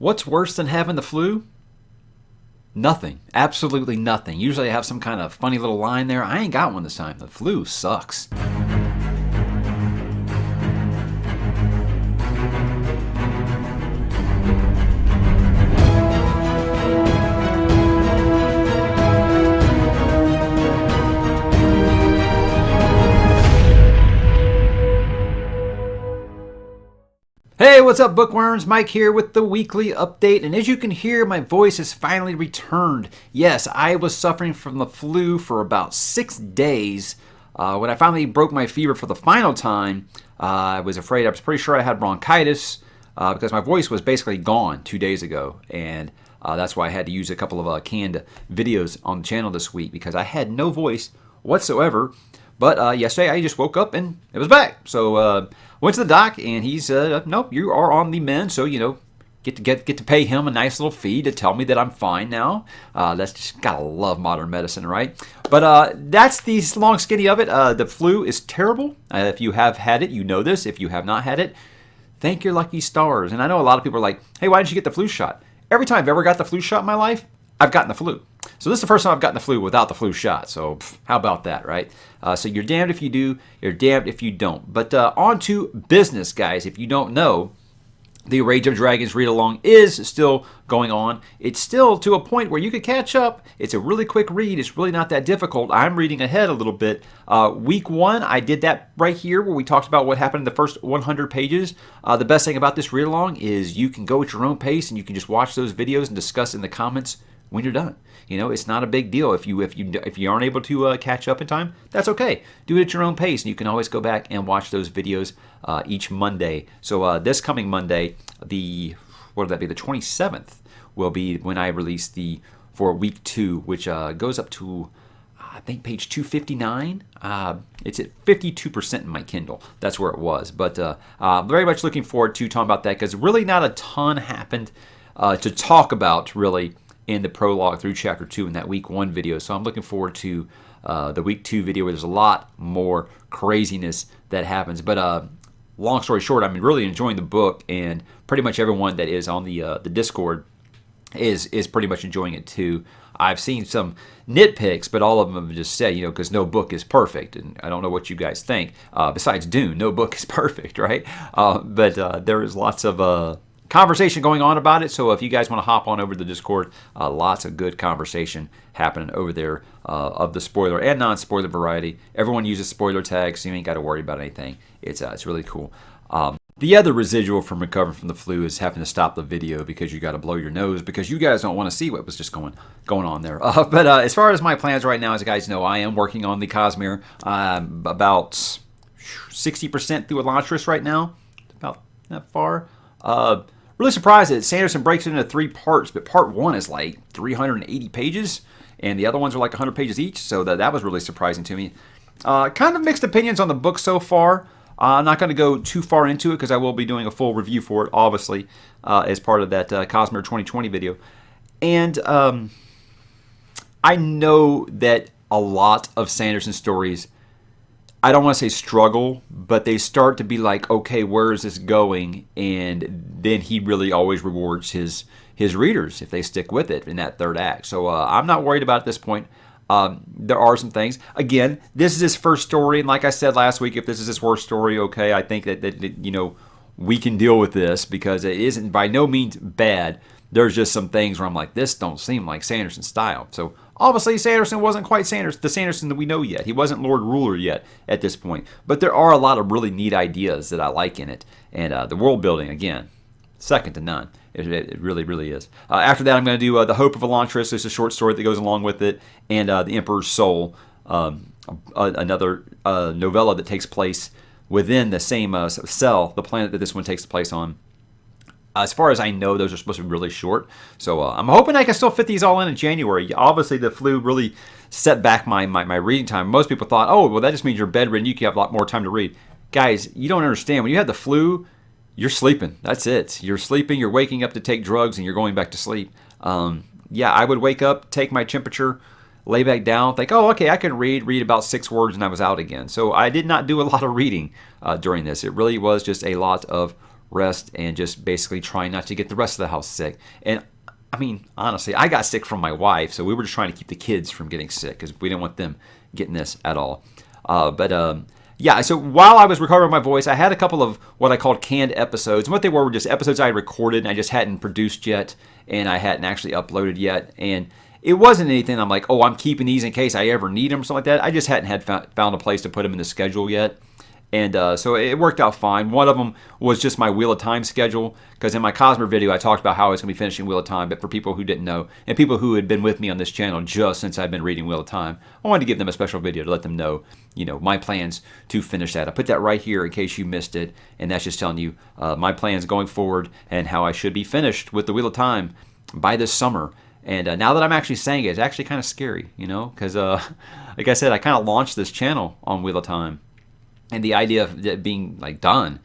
What's worse than having the flu? Nothing. Absolutely nothing. Usually I have some kind of funny little line there. I ain't got one this time. The flu sucks. Hey, what's up, bookworms? Mike here with the weekly update, and as you can hear, my voice has finally returned. Yes, I was suffering from the flu for about 6 days. When I finally broke my fever for the final time, I was pretty sure I had bronchitis because my voice was basically gone 2 days ago, and that's why I had to use a couple of canned videos on the channel this week because I had no voice whatsoever. But yesterday I just woke up and it was back. So went to the doc and he said, "Nope, you are on the mend." So get to pay him a nice little fee to tell me that I'm fine now. That's just gotta love modern medicine, right? But that's the long skinny of it. The flu is terrible. If you have had it, you know this. If you have not had it, thank your lucky stars. And I know a lot of people are like, "Hey, why didn't you get the flu shot?" Every time I've ever got the flu shot in my life, I've gotten the flu. So this is the first time I've gotten the flu without the flu shot. So how about that, right? So you're damned if you do, you're damned if you don't. But on to business, guys. If you don't know, the Rage of Dragons read-along is still going on. It's still to a point where you could catch up. It's a really quick read. It's really not that difficult. I'm reading ahead a little bit. Week 1, I did that right here where we talked about what happened in the first 100 pages. The best thing about this read-along is you can go at your own pace and you can just watch those videos and discuss in the comments when you're done. It's not a big deal if you aren't able to catch up in time. That's okay. Do it at your own pace, and you can always go back and watch those videos each Monday. So this coming Monday, the 27th, will be when I release for week 2, which goes up to I think page 259. It's at 52% in my Kindle. That's where it was. But very much looking forward to talking about that because really not a ton happened to talk about really in the prologue through chapter 2 in that week 1 video. So I'm looking forward to the week 2 video where there's a lot more craziness that happens. But long story short, I'm really enjoying the book, and pretty much everyone that is on the Discord is pretty much enjoying it too. I've seen some nitpicks, but all of them have just said, because no book is perfect, and I don't know what you guys think. Besides Dune, no book is perfect, right? But there is lots of conversation going on about it, so if you guys want to hop on over to the Discord, lots of good conversation happening over there of the spoiler and non-spoiler variety. Everyone uses spoiler tags, so you ain't got to worry about anything. It's really cool. The other residual from recovering from the flu is having to stop the video because you got to blow your nose because you guys don't want to see what was just going on there. But as far as my plans right now, as you guys know, I am working on the Cosmere. About 60% through Elantris right now. About that far. Really surprised that Sanderson breaks it into 3 parts, but part 1 is like 380 pages, and the other ones are like 100 pages each, so that was really surprising to me. Kind of mixed opinions on the book so far. I'm not going to go too far into it because I will be doing a full review for it, obviously, as part of that Cosmere 2020 video. And I know that a lot of Sanderson's stories, I don't want to say struggle, but they start to be like, okay, where is this going? And then he really always rewards his readers if they stick with it in that third act. So I'm not worried about it at this point. There are some things. Again, this is his first story, and like I said last week, if this is his worst story, okay, I think that we can deal with this because it isn't by no means bad. There's just some things where I'm like, this don't seem like Sanderson's style. So obviously, Sanderson wasn't quite the Sanderson that we know yet. He wasn't Lord Ruler yet at this point. But there are a lot of really neat ideas that I like in it. And the world building, again, second to none. It really, really is. After that, I'm going to do The Hope of Elantris. It's a short story that goes along with it. And The Emperor's Soul, another novella that takes place within the same cell, the planet that this one takes place on. As far as I know, those are supposed to be really short. So I'm hoping I can still fit these all in January. Obviously, the flu really set back my reading time. Most people thought, oh, well, that just means you're bedridden. You can have a lot more time to read. Guys, you don't understand. When you have the flu, you're sleeping. That's it. You're sleeping. You're waking up to take drugs, and you're going back to sleep. I would wake up, take my temperature, lay back down, think, oh, okay, I can read about 6 words, and I was out again. So I did not do a lot of reading during this. It really was just a lot of rest, and just basically trying not to get the rest of the house sick. And I mean, honestly, I got sick from my wife, so we were just trying to keep the kids from getting sick because we didn't want them getting this at all. Yeah, so while I was recovering my voice, I had a couple of what I called canned episodes. And what they were just episodes I had recorded and I just hadn't produced yet, and I hadn't actually uploaded yet. And it wasn't anything I'm like, oh, I'm keeping these in case I ever need them or something like that. I just hadn't found a place to put them in the schedule yet. And so it worked out fine. One of them was just my Wheel of Time schedule, because in my Cosmere video, I talked about how I was going to be finishing Wheel of Time. But for people who didn't know, and people who had been with me on this channel just since I've been reading Wheel of Time, I wanted to give them a special video to let them know, my plans to finish that. I put that right here in case you missed it, and that's just telling you my plans going forward and how I should be finished with the Wheel of Time by this summer. And now that I'm actually saying it, it's actually kind of scary, because like I said, I kind of launched this channel on Wheel of Time. And the idea of it being like done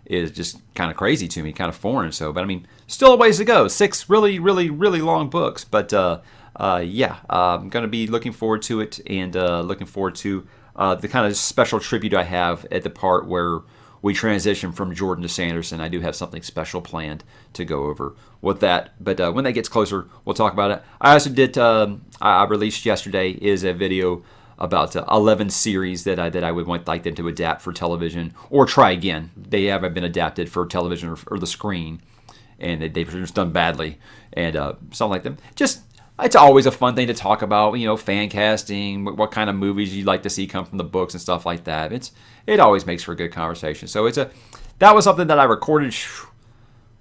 is just kind of crazy to me, kind of foreign. So, but I mean, still a ways to go. 6 really, really, really long books. But yeah, I'm going to be looking forward to it, and looking forward to the kind of special tribute I have at the part where we transition from Jordan to Sanderson. I do have something special planned to go over with that. But when that gets closer, we'll talk about it. I also did, I released yesterday is a video about 11 series that I would like them to adapt for television or try again. They haven't been adapted for television or the screen, and they've just done badly, and something like that. Just, it's always a fun thing to talk about, fan casting, what kind of movies you'd like to see come from the books and stuff like that. It always makes for a good conversation. So that was something that I recorded,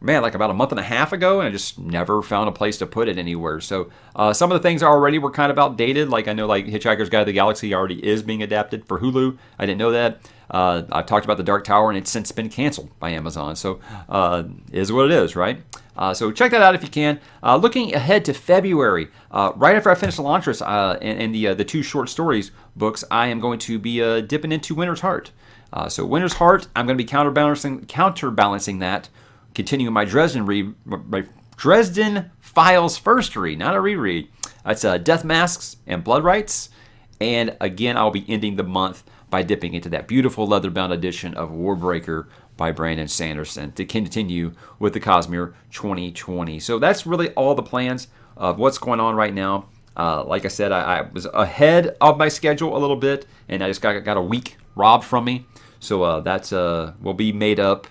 like about a month and a half ago, and I just never found a place to put it anywhere. So some of the things already were kind of outdated. Like I know Hitchhiker's Guide to the Galaxy already is being adapted for Hulu. I didn't know that. I've talked about The Dark Tower, and it's since been canceled by Amazon. So is what it is, right? So check that out if you can. Looking ahead to February, right after I finish Elantris and the 2 short stories books, I am going to be dipping into Winter's Heart. So Winter's Heart, I'm going to be counterbalancing that, continuing my Dresden Files first read, not a reread. It's Death Masks and Blood Rites. And again, I'll be ending the month by dipping into that beautiful leather-bound edition of Warbreaker by Brandon Sanderson to continue with the Cosmere 2020. So that's really all the plans of what's going on right now. Like I said, I was ahead of my schedule a little bit, and I just got a week robbed from me. So that's will be made up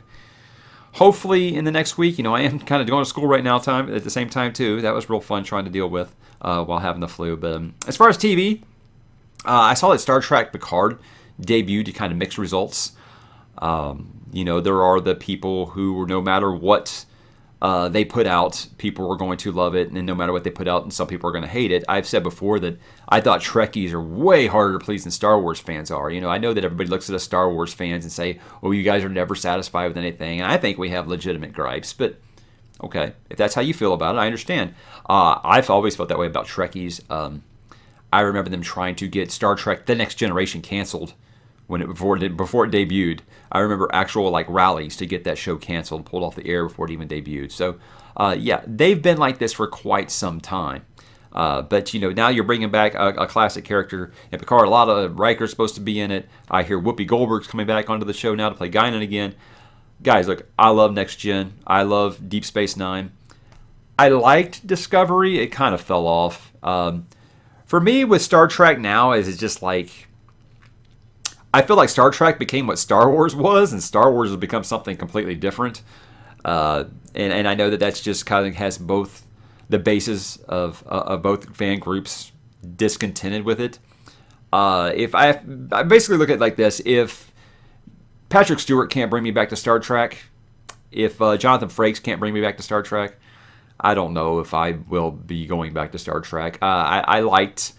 hopefully in the next week. I am kind of going to school right now at the same time too. That was real fun trying to deal with while having the flu. But as far as TV, I saw that Star Trek Picard debuted to kind of mixed results. There are the people who, no matter what they put out, people are going to love it, and then no matter what they put out, and some people are going to hate it. I've said before that I thought Trekkies are way harder to please than Star Wars fans are. I know that everybody looks at us Star Wars fans and say, "Oh, you guys are never satisfied with anything," and I think we have legitimate gripes. But okay, if that's how you feel about it, I understand. I've always felt that way about Trekkies. I remember them trying to get Star Trek: The Next Generation canceled before it debuted. I remember actual rallies to get that show canceled, pulled off the air before it even debuted. So yeah, they've been like this for quite some time. But now you're bringing back a classic character in Picard. A lot of Riker's supposed to be in it. I hear Whoopi Goldberg's coming back onto the show now to play Guinan again. Guys, look, I love Next Gen. I love Deep Space Nine. I liked Discovery. It kind of fell off. For me, with Star Trek now, it's just I feel like Star Trek became what Star Wars was, and Star Wars has become something completely different. And I know that's just kind of has both the bases of both fan groups discontented with it. If I basically look at it like this: if Patrick Stewart can't bring me back to Star Trek, if Jonathan Frakes can't bring me back to Star Trek, I don't know if I will be going back to Star Trek. I liked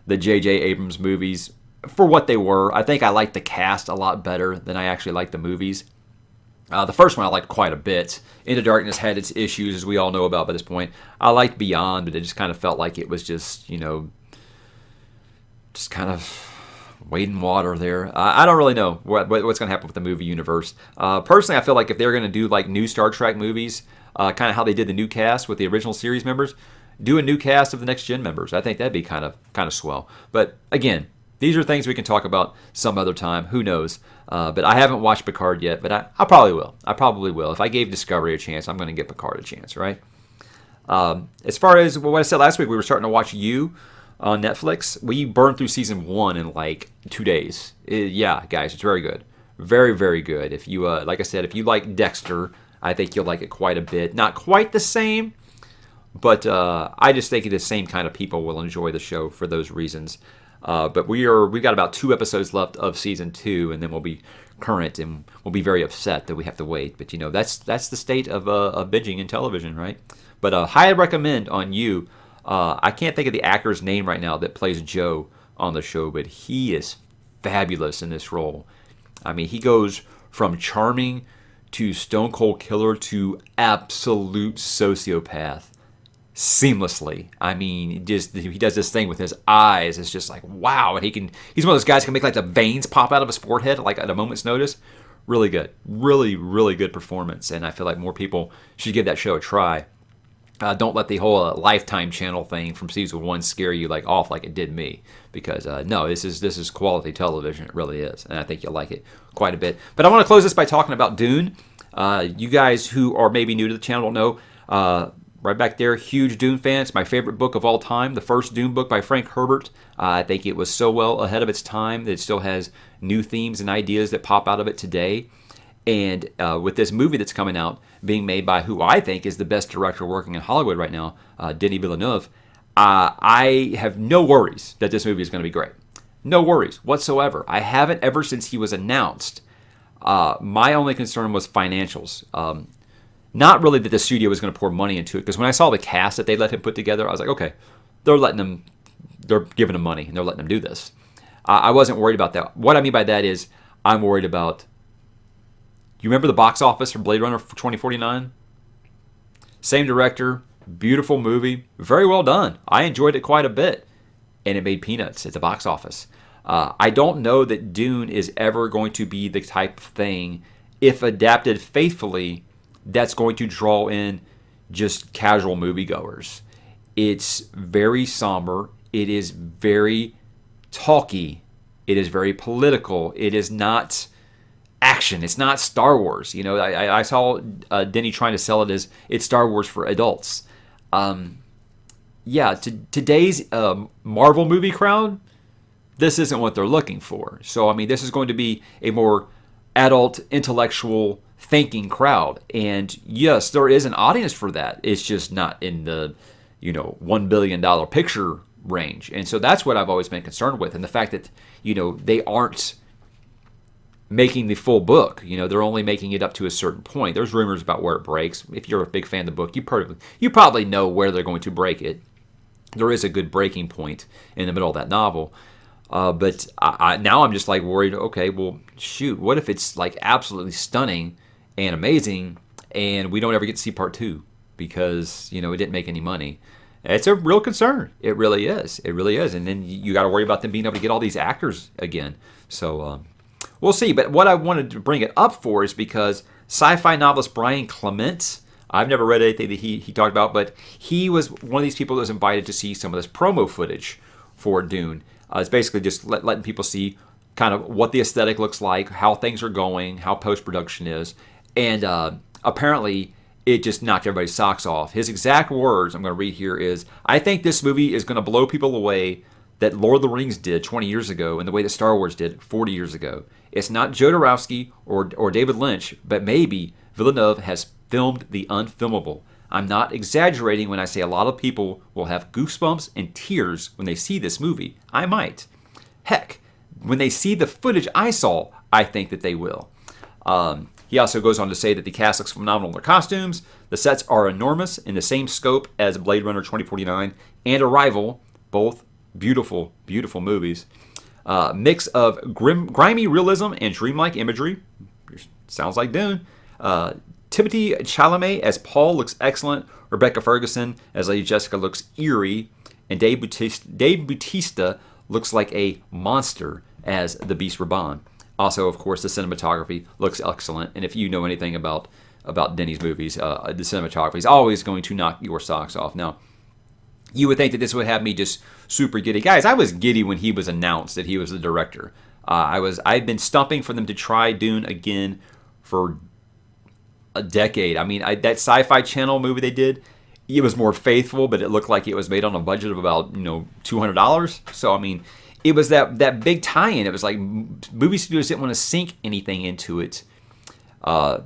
the J.J. Abrams movies for what they were. I think I liked the cast a lot better than I actually liked the movies. The first one I liked quite a bit. Into Darkness had its issues, as we all know about by this point. I liked Beyond, but it just kind of felt like it was just, just kind of wading water there. I don't really know what's going to happen with the movie universe. Personally, I feel like if they're going to do new Star Trek movies, kind of how they did the new cast with the original series members, do a new cast of the Next Gen members. I think that'd be kind of swell. But again, these are things we can talk about some other time. Who knows? But I haven't watched Picard yet, but I probably will. I probably will. If I gave Discovery a chance, I'm going to give Picard a chance, right? As far as what I said last week, we were starting to watch You on Netflix. We burned through season 1 in like 2 days. Yeah, guys, it's very good. Very, very good. If you, like I said, if you like Dexter, I think you'll like it quite a bit. Not quite the same, but I just think the same kind of people will enjoy the show for those reasons. But we've got about 2 episodes left of season 2, and then we'll be current, and we'll be very upset that we have to wait. But that's the state of binging in television, right? But highly recommend on You. I can't think of the actor's name right now that plays Joe on the show, but he is fabulous in this role. I mean, he goes from charming to stone cold killer to absolute sociopath seamlessly. I mean, he does this thing with his eyes. It's just like, wow. And he's one of those guys who can make like the veins pop out of his forehead like at a moment's notice. Really good. Really, really good performance. And I feel like more people should give that show a try. Don't let the whole Lifetime channel thing from season 1 scare you like off like it did me, because no, this is quality television. It really is, and I think you'll like it quite a bit. But I want to close this by talking about Dune. You guys who are maybe new to the channel don't know. Right back there, huge Dune fans. My favorite book of all time, the first Dune book by Frank Herbert. I think it was so well ahead of its time that it still has new themes and ideas that pop out of it today. And with this movie that's coming out, being made by who I think is the best director working in Hollywood right now, Denis Villenueve, I have no worries that this movie is going to be great. No worries whatsoever. I haven't ever since he was announced. My only concern was financials. Not really that the studio was going to pour money into it, because when I saw the cast that they let him put together, I was like, okay, they're giving him money, and they're letting him do this. I wasn't worried about that. What I mean by that is I'm worried about, you remember the box office for Blade Runner 2049? Same director, beautiful movie, very well done. I enjoyed it quite a bit, and it made peanuts at the box office. I don't know that Dune is ever going to be the type of thing, if adapted faithfully, that's going to draw in just casual moviegoers. It's very somber. It is very talky. It is very political. It is not action. It's not Star Wars. You know, I saw Denis trying to sell it as it's Star Wars for adults. Today's Marvel movie crowd, this isn't what they're looking for. So, I mean, this is going to be a more adult, intellectual, thinking crowd. And yes, there is an audience for that. It's just not in the, $1 billion picture range. And so that's what I've always been concerned with. And the fact that, they aren't making the full book. They're only making it up to a certain point. There's rumors about where it breaks. If you're a big fan of the book, you probably know where they're going to break it. There is a good breaking point in the middle of that novel. But now I'm just like worried, okay, well, shoot, what if it's like absolutely stunning and amazing and we don't ever get to see part 2 because, it didn't make any money? It's a real concern. It really is. It really is. And then you got to worry about them being able to get all these actors again. So we'll see. But what I wanted to bring it up for is because sci-fi novelist Brian Clement, I've never read anything that he talked about, but he was one of these people that was invited to see some of this promo footage for Dune. It's basically just letting people see kind of what the aesthetic looks like, how things are going, how post-production is. And apparently it just knocked everybody's socks off. His exact words, I'm going to read here, is, "I think this movie is going to blow people away that Lord of the Rings did 20 years ago and the way that Star Wars did 40 years ago. It's not Jodorowsky or David Lynch, but maybe Villeneuve has filmed the unfilmable. I'm not exaggerating when I say a lot of people will have goosebumps and tears when they see this movie. I might. Heck, when they see the footage I saw, I think that they will." He also goes on to say that the cast looks phenomenal in their costumes. The sets are enormous in the same scope as Blade Runner 2049 and Arrival, both beautiful, beautiful movies. Mix of grimy realism and dreamlike imagery. Sounds like Dune. Timothée Chalamet as Paul looks excellent. Rebecca Ferguson as Lady Jessica looks eerie. And Dave Bautista looks like a monster as the Beast Raban. Also, of course, the cinematography looks excellent. And if you know anything about Denis movies, the cinematography is always going to knock your socks off. Now, you would think that this would have me just super giddy. Guys, I was giddy when he was announced that he was the director. I've been stumping for them to try Dune again for a decade. I mean, that Sci-Fi Channel movie they did, it was more faithful, but it looked like it was made on a budget of about $200. So I mean, it was that big tie-in. It was like movie studios didn't want to sink anything into it to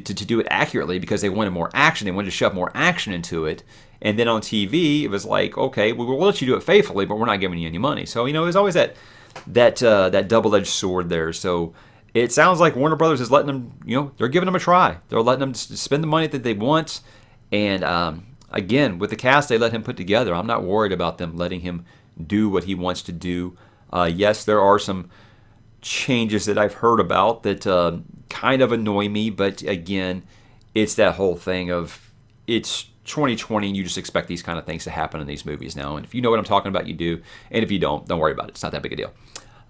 do it accurately because they wanted more action. They wanted to shove more action into it. And then on TV, it was like, okay, we'll let you do it faithfully, but we're not giving you any money. So there's always that double-edged sword there. So it sounds like Warner Brothers is letting them, they're giving them a try. They're letting them spend the money that they want. And again, with the cast they let him put together, I'm not worried about them letting him do what he wants to do. Yes, there are some changes that I've heard about that kind of annoy me. But again, it's that whole thing of it's 2020 and you just expect these kind of things to happen in these movies now. And if you know what I'm talking about, you do. And if you don't worry about it. It's not that big a deal.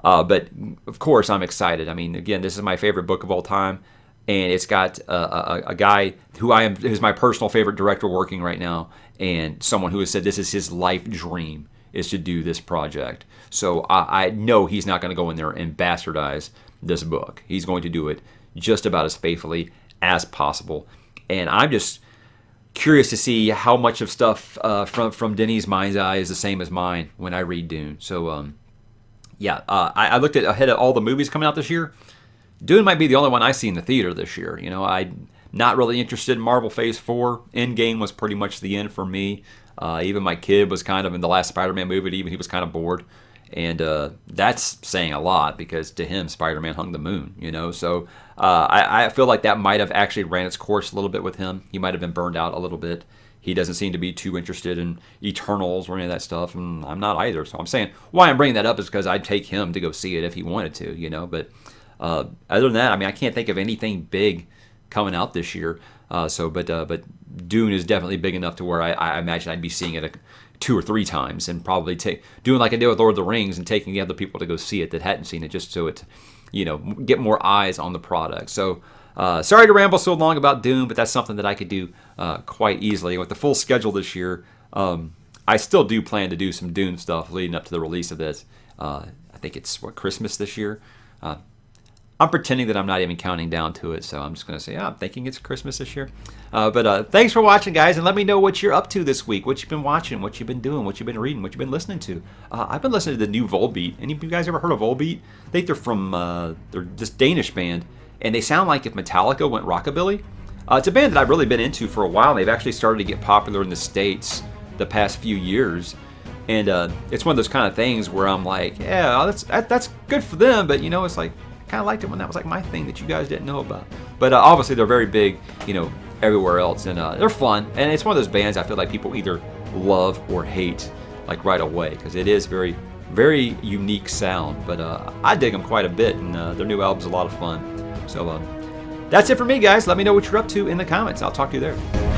But of course, I'm excited. I mean, again, this is my favorite book of all time. And it's got a guy who's my personal favorite director working right now. And someone who has said this is his life dream is to do this project. So I know he's not going to go in there and bastardize this book. He's going to do it just about as faithfully as possible. And I'm just curious to see how much of stuff from Denis' mind's eye is the same as mine when I read Dune. So, I looked ahead at all the movies coming out this year. Dune might be the only one I see in the theater this year. I'm not really interested in Marvel Phase 4. Endgame was pretty much the end for me. Even my kid was kind of in the last Spider-Man movie. Even he was kind of bored. And that's saying a lot because to him, Spider-Man hung the moon, So I feel like that might have actually ran its course a little bit with him. He might have been burned out a little bit. He doesn't seem to be too interested in Eternals or any of that stuff, and I'm not either. So I'm saying why I'm bringing that up is because I'd take him to go see it if he wanted to, But other than that, I mean, I can't think of anything big coming out this year. But Dune is definitely big enough to where I imagine I'd be seeing it 2 or 3 times and probably doing like I did with Lord of the Rings and taking the other people to go see it that hadn't seen it just so it, get more eyes on the product. So sorry to ramble so long about Dune, but that's something that I could do quite easily. With the full schedule this year, I still do plan to do some Dune stuff leading up to the release of this. I think it's, Christmas this year? I'm pretending that I'm not even counting down to it, so I'm just going to say, I'm thinking it's Christmas this year. But thanks for watching, guys, and let me know what you're up to this week, what you've been watching, what you've been doing, what you've been reading, what you've been listening to. I've been listening to the new Volbeat. Any of you guys ever heard of Volbeat? I think they're from they're this Danish band, and they sound like if Metallica went rockabilly. It's a band that I've really been into for a while. They've actually started to get popular in the States the past few years. And it's one of those kind of things where I'm like, yeah, that's good for them, but it's like, kind of liked it when that was like my thing that you guys didn't know about. But obviously they're very big, everywhere else, and they're fun. And it's one of those bands I feel like people either love or hate like right away because it is very, very unique sound. But I dig them quite a bit, and their new album's a lot of fun. So that's it for me, guys. Let me know what you're up to in the comments. I'll talk to you there.